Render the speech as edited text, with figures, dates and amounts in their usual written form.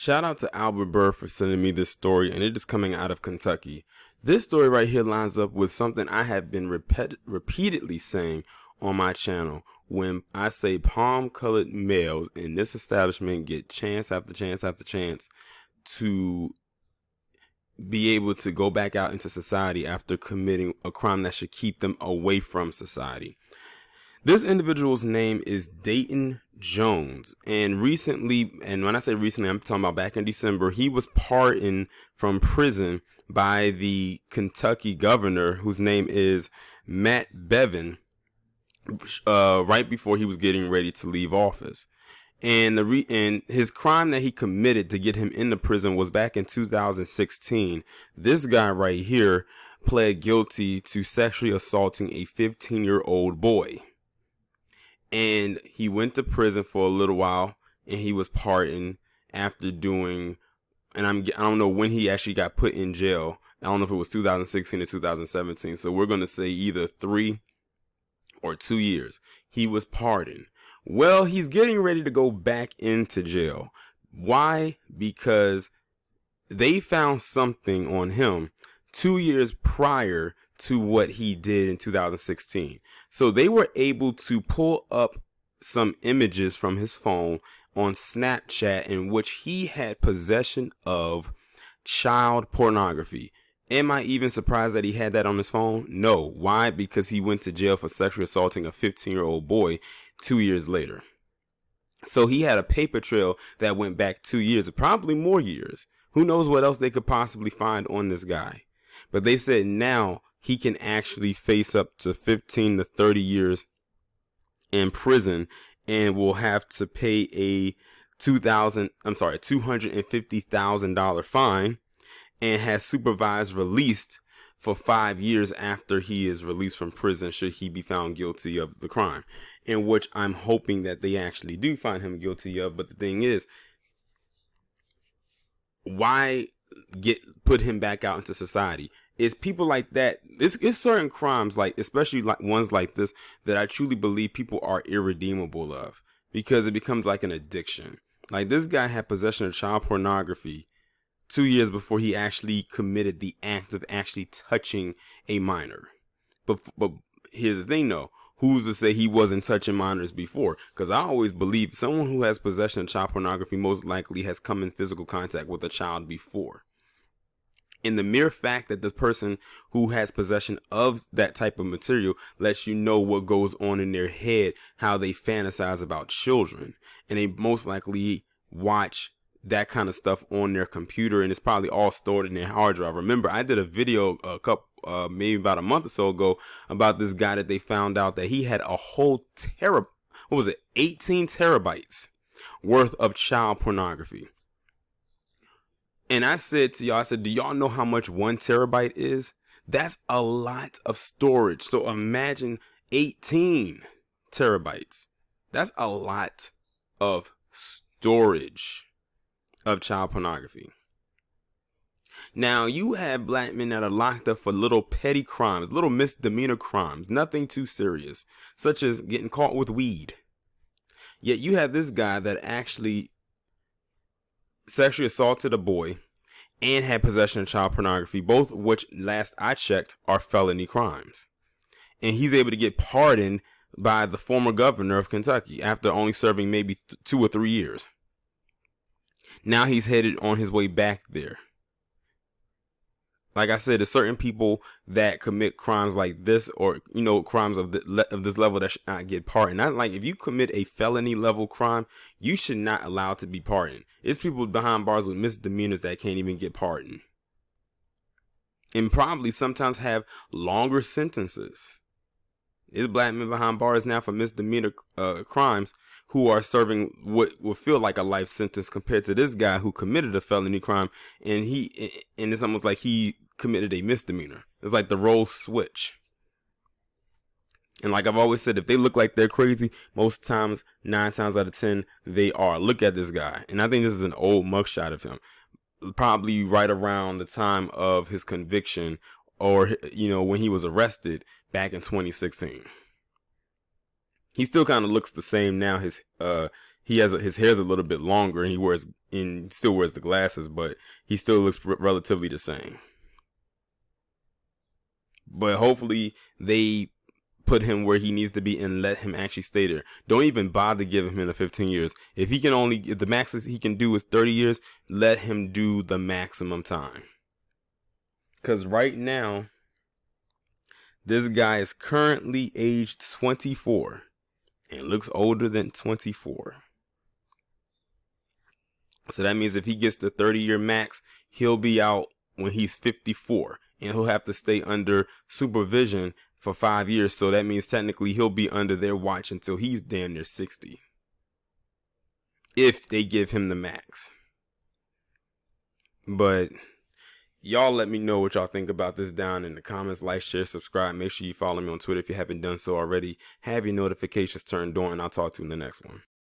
Shout out to Albert Burr for sending me this story, and it is coming out of Kentucky. This story right here lines up with something I have been repeatedly saying on my channel. When I say palm-colored males in this establishment get chance after chance after chance to be able to go back out into society after committing a crime that should keep them away from society. This individual's name is Dayton Jones, and recently, and when I say recently, I'm talking about back in December, he was pardoned from prison by the Kentucky governor, whose name is Matt Bevin, right before he was getting ready to leave office. And and his crime that he committed to get him into prison was back in 2016. This guy right here pled guilty to sexually assaulting a 15-year-old boy. And he went to prison for a little while, and he was pardoned after doing, and I don't know when he actually got put in jail. I don't know if it was 2016 or 2017. So we're going to say either 3 or 2 years. He was pardoned. Well, he's getting ready to go back into jail. Why? Because they found something on him 2 years prior to what he did in 2016. So they were able to pull up some images from his phone on Snapchat in which he had possession of child pornography. Am I even surprised that he had that on his phone? No. Why? Because he went to jail for sexually assaulting a 15-year-old boy 2 years later. So he had a paper trail that went back 2 years, probably more years. Who knows what else they could possibly find on this guy? But they said now he can actually face up to 15 to 30 years in prison and will have to pay a $250,000 fine and has supervised released for 5 years after he is released from prison should he be found guilty of the crime, in which I'm hoping that they actually do find him guilty of. But the thing is, why put him back out into society? It's people like that. It's certain crimes, like especially like ones like this, that I truly believe people are irredeemable of, because it becomes like an addiction. Like this guy had possession of child pornography 2 years before he actually committed the act of actually touching a minor. But here's the thing though. Who's to say he wasn't touching minors before? Because I always believe someone who has possession of child pornography most likely has come in physical contact with a child before. And the mere fact that the person who has possession of that type of material lets you know what goes on in their head, how they fantasize about children. And they most likely watch that kind of stuff on their computer, and it's probably all stored in their hard drive. Remember, I did a video maybe about a month or so ago about this guy that they found out that he had a whole 18 terabytes worth of child pornography. And I said to y'all, do y'all know how much 1 terabyte is? That's a lot of storage. So imagine 18 terabytes. That's a lot of storage of child pornography. Now, you have black men that are locked up for little petty crimes, little misdemeanor crimes, nothing too serious, such as getting caught with weed. Yet you have this guy that actually sexually assaulted a boy and had possession of child pornography, both of which, last I checked, are felony crimes. And he's able to get pardoned by the former governor of Kentucky after only serving maybe 2 or 3 years. Now he's headed on his way back there. Like I said, there's certain people that commit crimes like this, or crimes of this level, that should not get pardoned. Not like if you commit a felony level crime, you should not allow to be pardoned. It's people behind bars with misdemeanors that can't even get pardoned, and probably sometimes have longer sentences. There's black men behind bars now for misdemeanor crimes who are serving what will feel like a life sentence compared to this guy who committed a felony crime, and it's almost like he committed a misdemeanor. It's like the role switch. And like I've always said, if they look like they're crazy, most times, 9 times out of 10, they are. Look at this guy. And I think this is an old mugshot of him, probably right around the time of his conviction, or when he was arrested back in 2016. He still kind of looks the same now. his hair's a little bit longer, and still wears the glasses, but he still looks relatively the same. But hopefully they put him where he needs to be and let him actually stay there. Don't even bother giving him the 15 years. If the max he can do is 30 years, let him do the maximum time. Because right now, this guy is currently aged 24 and looks older than 24. So that means if he gets the 30-year max, he'll be out when he's 54, and he'll have to stay under supervision for 5 years. So that means technically he'll be under their watch until he's damn near 60, if they give him the max. But y'all let me know what y'all think about this down in the comments. Like, share, subscribe. Make sure you follow me on Twitter if you haven't done so already. Have your notifications turned on, and I'll talk to you in the next one.